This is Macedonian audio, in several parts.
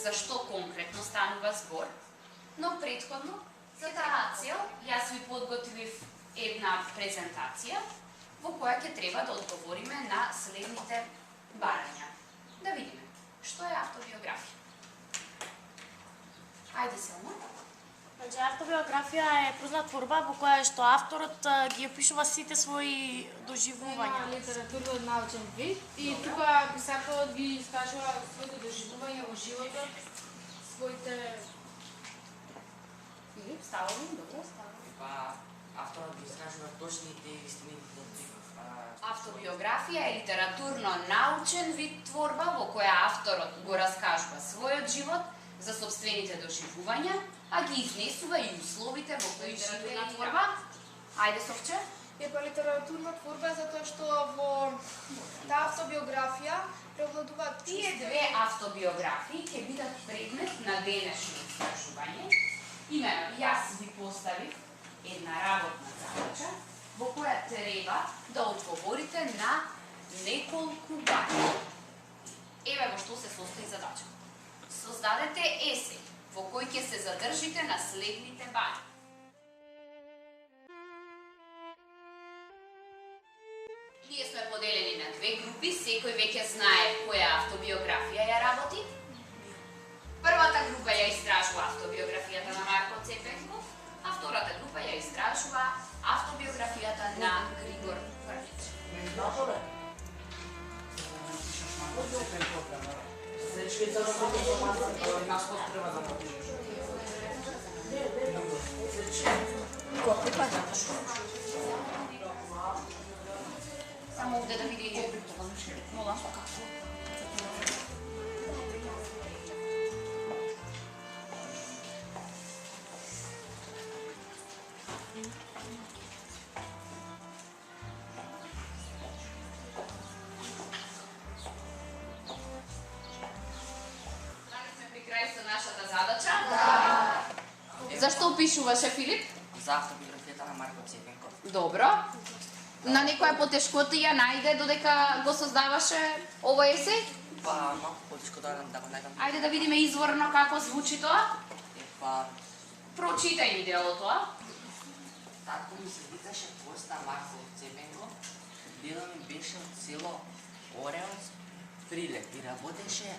за што конкретно станува збор, но претходно за таа цел јас ви подготвив една презентација во која ќе треба да одговориме на следните барања. Да видиме што е автобиографија. Ајде Селма. Значи, автобиографија е прозна творба во која што авторот ги опишува сите свои доживувања. Литературно научен вид и тука писателот ги искажува своите доживувања во животот, своите Ставови, добро, ставови. Авторот ги искажува точните и истините. Автобиографија е литературно-научен вид творба во која авторот го раскажува својот живот за собствените доживувања, а ги изнесува и условите во кои живее на творба. Ајде Совче. Е литературна творба затоа што во таа автобиографија преобладуваат Тие две автобиографии ќе бидат предмет на денешно истражување. Имено, јас ви поставив една работна задача во која треба да одговорите на неколку барања. Еве во што се состои задача. Создадете есеј во кој ќе се задржите на следните барања. Ние сме поделени на две групи, секој веќе знае која автобиографија ја работи. Првата група ја истражува автобиографијата на Марко Цепенков, а втората група ја истражува автобиографијата на Григор Фрнич. Само овде да види мола. Нашата задача? Да. Зашто опишуваше Филип? За автобиографијата на Марко Цепенков. Добро. На некоја потешкотија најде додека го создаваше овој есеј? Малку потешко да го најдам. Ајде да видиме изворно како звучи тоа. Прочитај ми дел од тоа. Татко ми се викаше Коста Марко Цепенков. Дело ми беше од село Ореонс, Прилеп и работеше.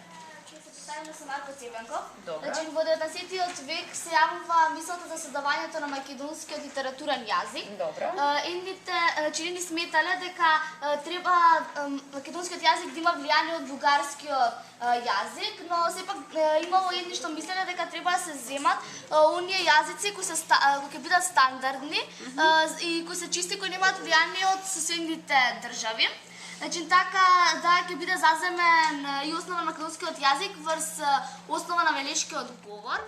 Представено со Марко Цепенков. Добро. Во 19 век се јавува мислата за создавањето на македонскиот литературен јазик. Добро. Едните чирини сметале дека треба македонскиот јазик да има влијание од бугарскиот јазик, но сепак имало едни што мислеле дека треба да се земат оние јазици кои ќе бидат стандардни и кои се чисти, кои немаат влијание од соседните држави. Значи така да ќе биде заземен и основа на македонскиот јазик врз основа на велешкиот говор.